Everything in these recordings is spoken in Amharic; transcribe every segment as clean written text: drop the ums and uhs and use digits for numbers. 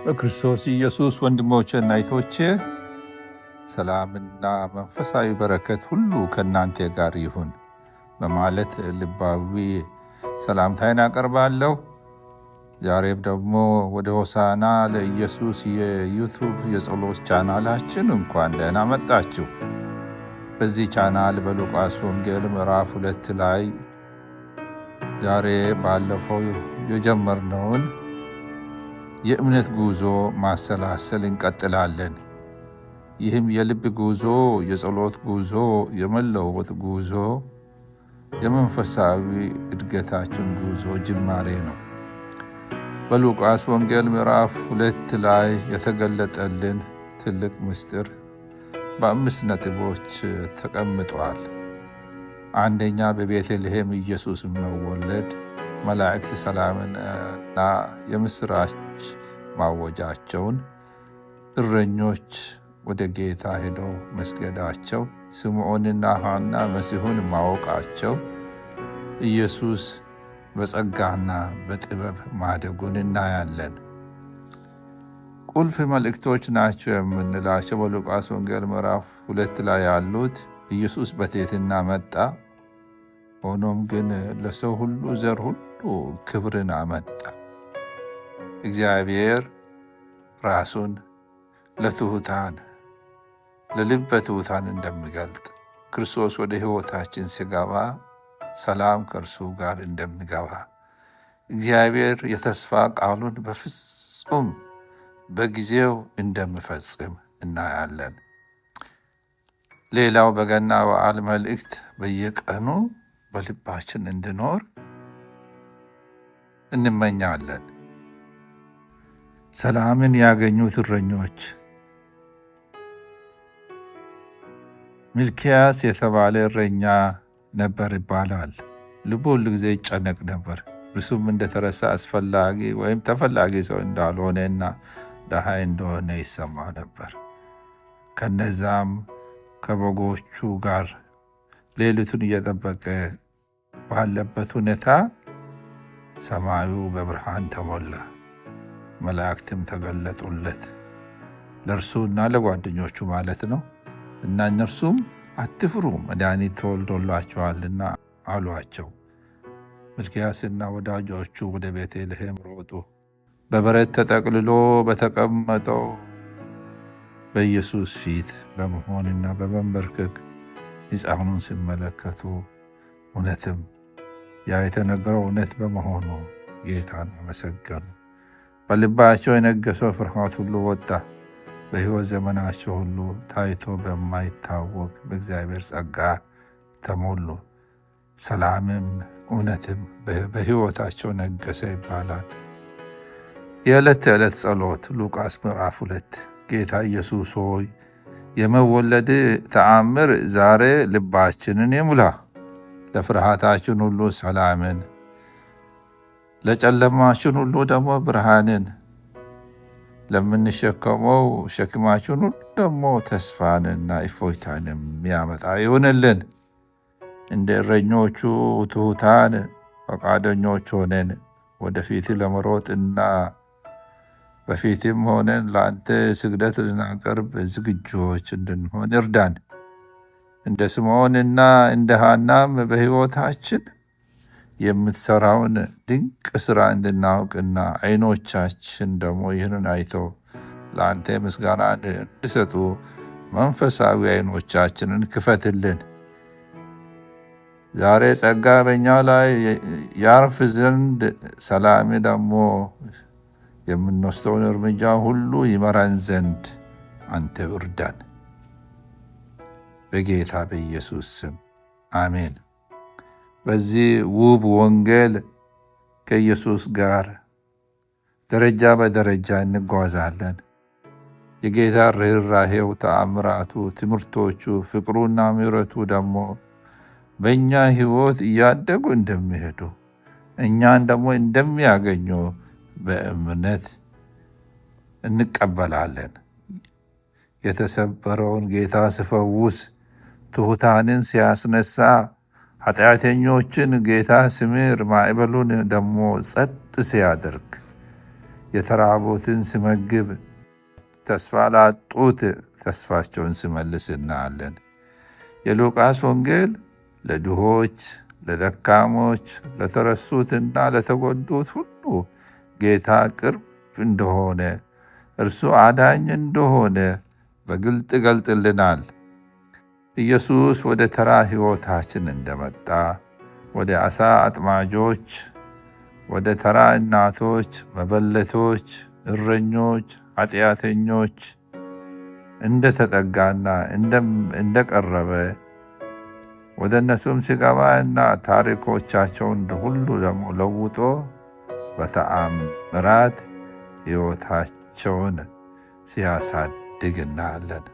በክርስቶስ ኢየሱስ ወንድሞቼና እህቶቼ ሰላምና መንፈሳዊ በረከት ሁሉ ከእናንተ ጋር ይሁን በማለት ልባዊ ሰላምታዬን አቀርባለሁ። ዛሬም ደግሞ ወደ ሆሳዕና ለኢየሱስ የዩቱብ የጸሎት ቻናላችን እንኳን ደህና መጣችሁ። በዚህ ቻናል በሉቃስ ወንጌል ምዕራፍ 2 ላይ ዛሬ ባለፈው የጀመርነውን የእምነት ጉዞ ማሰላሰል እንቀጥላለን። ይህም የልብ ጉዞ፣ የጸሎት ጉዞ፣ የመለወጥ ጉዞ፣ የመንፈሳዊ እድገታችን ጉዞ ጅማሬ ነው። በሉቃስ ወንጌል ምዕራፍ 2 ላይ የተገለጠልን ትልቅ ምስጢር በ5 ነጥቦች ተቀምጧል። አንደኛ፣ በቤተልሔም ኢየሱስ መወለድ፣ መላእክት ሰላምና የምስራች ማወጃቸውን፣ እረኞች ወደ ጌታ ሄደው መስገዳቸው፣ ስምዖንና ሐና መሲሁን ማወቃቸው፣ ኢየሱስ በጸጋና በጥበብ ማደጉን እናያለን። ቁልፍ መልእክቶች ናቸው የምንላቸው በሉቃስ ወንጌል ምዕራፍ 2 ላይ ያሉት ኢየሱስ በትሕትና መጣ፣ ሆኖም ግን ለሰው ሁሉ ዘር ሁሉ ክብርን አመጣ። እግዚአብሔር ራሱን ለትሑታን ለልበ ትሑታን እንደሚገልጥ፣ ክርስቶስ ወደ ሕይወታችን ሲገባ ሰላም ከእርሱ ጋር እንደሚገባ፣ እግዚአብሔር የተስፋ ቃሉን በፍጹም በጊዜው እንደሚፈጽም እናያለን። ሌላው በገና በዓል መልእክት በየቀኑ በልባችን እንዲኖር እንመኛለን። ሰላምን ያገኙት እረኞች። ሚልክያስ የተባለ እረኛ ነበር ይባላል። ልቡ ሁል ጊዜ ይጨነቅ ነበር። እርሱም እንደተረሳ አስፈላጊ ወይም ተፈላጊ ሰው እንዳልሆነ እና ደሃ እንደሆነ ይሰማ ነበር። ከነዛም ከበጎቹ ጋር ሌሊቱን እየጠበቀ ባለበት ሁኔታ ሰማዩ በብርሃን ተሞላ፣ መላእክትም ተገለጡለት፣ ለእርሱና ለጓደኞቹ ማለት ነው። እና እነርሱም አትፍሩ፣ መድኃኒት ተወልዶላችኋልና አሏቸው። ሚልክያስና ወዳጆቹ ወደ ቤተልሔም ሮጡ። በበረት ተጠቅልሎ በተቀመጠው በኢየሱስ ፊት በመሆንና በመንበርከክ ሕፃኑን ሲመለከቱ እውነትም ያ የተነገረው እውነት በመሆኑ ጌታን አመሰገኑ። በልባቸው የነገሰው ፍርሃት ሁሉ ወጣ። በሕይወት ዘመናቸው ሁሉ ታይቶ በማይታወቅ በእግዚአብሔር ጸጋ ተሞሉ። ሰላምም እውነትም በሕይወታቸው ነገሰ ይባላል። የዕለት ተዕለት ጸሎት ሉቃስ ምዕራፍ 2 ጌታ ኢየሱስ ሆይ የመወለድ ተአምር ዛሬ ልባችንን ይሙላ። ለፍርሃታችን ሁሉ ሰላምን፣ ለጨለማችን ሁሉ ደግሞ ብርሃንን፣ ለምንሸከመው ሸክማችን ሁሉ ደግሞ ተስፋንና እፎይታን የሚያመጣ ይሁንልን። እንደ እረኞቹ ትሑታን ፈቃደኞች ሆነን ወደፊት ለመሮጥና በፊትም ሆነን ለአንተ ስግደት ልናቀርብ ዝግጁዎች እንድንሆን እርዳን። እንደ ስምዖንና እንደ ሐናም በሕይወታችን የምትሠራውን ድንቅ ሥራ እንድናውቅና ዓይኖቻችን ደግሞ ይህንን አይተው ለአንተ ምስጋና እንዲሰጡ መንፈሳዊ ዓይኖቻችንን ክፈትልን። ዛሬ ጸጋ በእኛ ላይ ያርፍ ዘንድ ሰላም ደግሞ የምንወስደውን እርምጃ ሁሉ ይመራን ዘንድ አንተ እርዳን። በጌታ በኢየሱስ ስም አሜን። በዚህ ውብ ወንጌል ከኢየሱስ ጋር ደረጃ በደረጃ እንጓዛለን። የጌታ ርኅራኄው፣ ተአምራቱ፣ ትምህርቶቹ፣ ፍቅሩና ምሕረቱ ደግሞ በእኛ ሕይወት እያደጉ እንደሚሄዱ እኛን ደግሞ እንደሚያገኙ በእምነት እንቀበላለን። የተሰበረውን ጌታ ሲፈውስ፣ ትሑታንን ሲያስነሳ፣ ኃጢአተኞችን ጌታ ሲምር፣ ማዕበሉን ደግሞ ጸጥ ሲያደርግ የተራቡትን ሲመግብ፣ ተስፋ ላጡት ተስፋቸውን ሲመልስ እናያለን። የሉቃስ ወንጌል ለድሆች፣ ለደካሞች፣ ለተረሱትና ለተጎዱት ሁሉ ጌታ ቅርብ እንደሆነ፣ እርሱ አዳኝ እንደሆነ በግልጥ ይገልጥልናል። ኢየሱስ ወደ ተራ ሕይወታችን እንደመጣ፣ ወደ ዓሣ አጥማጆች፣ ወደ ተራ እናቶች፣ መበለቶች፣ እረኞች፣ ኃጢአተኞች እንደተጠጋና እንደቀረበ ወደ እነሱም ሲገባ እና ታሪኮቻቸውን ሁሉ ደግሞ ለውጦ በተአምራት ሕይወታቸውን ሲያሳድግ እናያለን።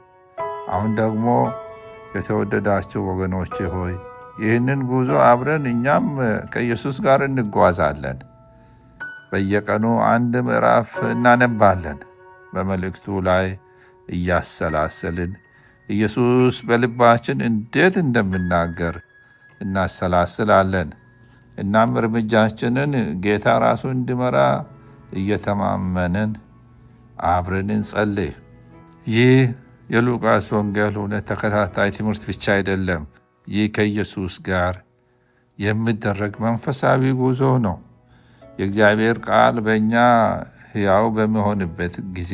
አሁን ደግሞ የተወደዳችሁ ወገኖቼ ሆይ ይህንን ጉዞ አብረን እኛም ከኢየሱስ ጋር እንጓዛለን። በየቀኑ አንድ ምዕራፍ እናነባለን። በመልእክቱ ላይ እያሰላሰልን ኢየሱስ በልባችን እንዴት እንደምናገር እናሰላስላለን። እናም እርምጃችንን ጌታ ራሱ እንዲመራ እየተማመንን አብረን እንጸልይ። ይህ የሉቃስ ወንጌል እውነት ተከታታይ ትምህርት ብቻ አይደለም። ይህ ከኢየሱስ ጋር የሚደረግ መንፈሳዊ ጉዞ ነው። የእግዚአብሔር ቃል በእኛ ሕያው በሚሆንበት ጊዜ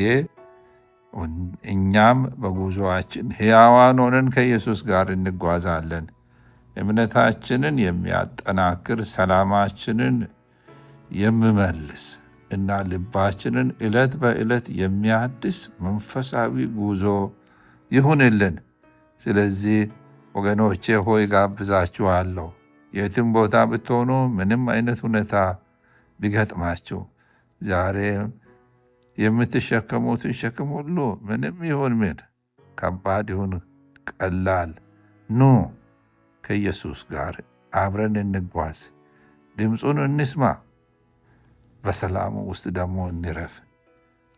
እኛም በጉዞአችን ሕያዋን ሆነን ከኢየሱስ ጋር እንጓዛለን። እምነታችንን የሚያጠናክር፣ ሰላማችንን የሚመልስ እና ልባችንን ዕለት በዕለት የሚያድስ መንፈሳዊ ጉዞ ይሁንልን። ስለዚህ ወገኖቼ ሆይ ጋብዛችኋለሁ። የትም ቦታ ብትሆኑ፣ ምንም አይነት ሁኔታ ቢገጥማችሁ፣ ዛሬ የምትሸከሙትን ሸክም ሁሉ ምንም ይሁን ምን፣ ከባድ ይሁን ቀላል፣ ኑ ከኢየሱስ ጋር አብረን እንጓዝ። ድምፁን እንስማ፣ በሰላሙ ውስጥ ደግሞ እንረፍ።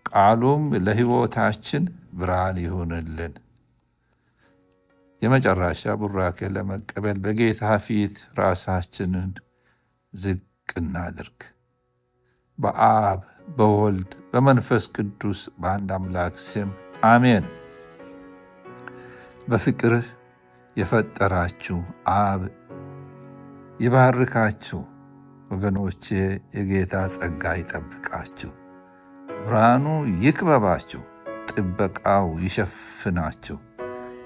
ቃሉም ለሕይወታችን ብርሃን ይሁንልን። የመጨረሻ ቡራኬ ለመቀበል በጌታ ፊት ራሳችንን ዝቅ እናድርግ። በአብ በወልድ በመንፈስ ቅዱስ በአንድ አምላክ ስም አሜን። በፍቅር የፈጠራችሁ አብ ይባርካችሁ። ወገኖቼ የጌታ ጸጋ ይጠብቃችሁ፣ ብርሃኑ ይክበባችሁ፣ ጥበቃው ይሸፍናችሁ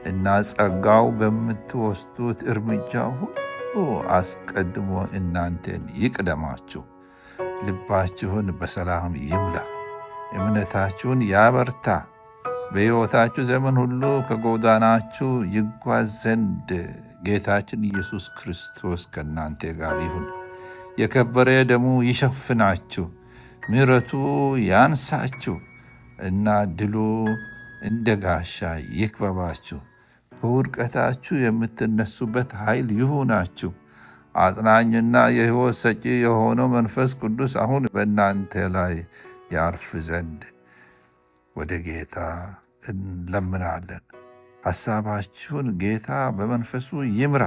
እና ጸጋው በምትወስዱት እርምጃ ሁሉ አስቀድሞ እናንተን ይቅደማችሁ። ልባችሁን በሰላም ይምላ፣ እምነታችሁን ያበርታ። በሕይወታችሁ ዘመን ሁሉ ከጎዳናችሁ ይጓዝ ዘንድ ጌታችን ኢየሱስ ክርስቶስ ከእናንተ ጋር ይሁን። የከበረ ደሙ ይሸፍናችሁ፣ ምሕረቱ ያንሳችሁ እና ድሉ እንደ ጋሻ ይክበባችሁ። በውድቀታችሁ የምትነሱበት ኃይል ይሁናችሁ። አጽናኝና የሕይወት ሰጪ የሆነው መንፈስ ቅዱስ አሁን በእናንተ ላይ ያርፍ ዘንድ ወደ ጌታ እንለምናለን። ሐሳባችሁን ጌታ በመንፈሱ ይምራ፣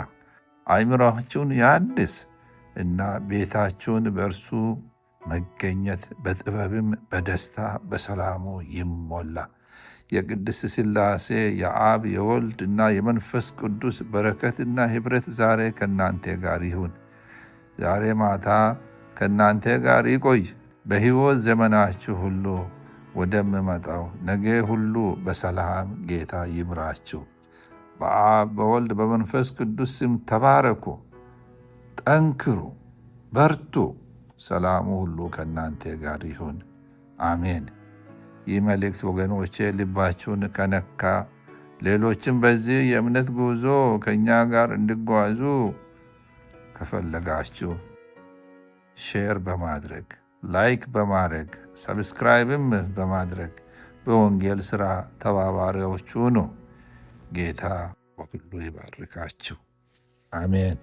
አእምሮአችሁን ያድስ እና ቤታችሁን በእርሱ መገኘት በጥበብም በደስታ በሰላሙ ይሞላ። የቅድስት ሥላሴ የአብ የወልድ እና የመንፈስ ቅዱስ በረከትና ኅብረት ዛሬ ከእናንተ ጋር ይሁን። ዛሬ ማታ ከእናንተ ጋር ይቆይ። በሕይወት ዘመናችሁ ሁሉ ወደምመጣው ነገ ሁሉ በሰላም ጌታ ይምራችሁ። በአብ በወልድ በመንፈስ ቅዱስ ስም ተባረኩ፣ ጠንክሩ፣ በርቱ። ሰላሙ ሁሉ ከእናንተ ጋር ይሁን። አሜን። ይህ መልእክት ወገኖቼ ልባችሁን ከነካ፣ ሌሎችም በዚህ የእምነት ጉዞ ከእኛ ጋር እንዲጓዙ ከፈለጋችሁ ሼር በማድረግ ላይክ በማድረግ ሰብስክራይብም በማድረግ በወንጌል ሥራ ተባባሪዎች ሁኑ። ጌታ በሁሉ ይባርካችሁ። አሜን።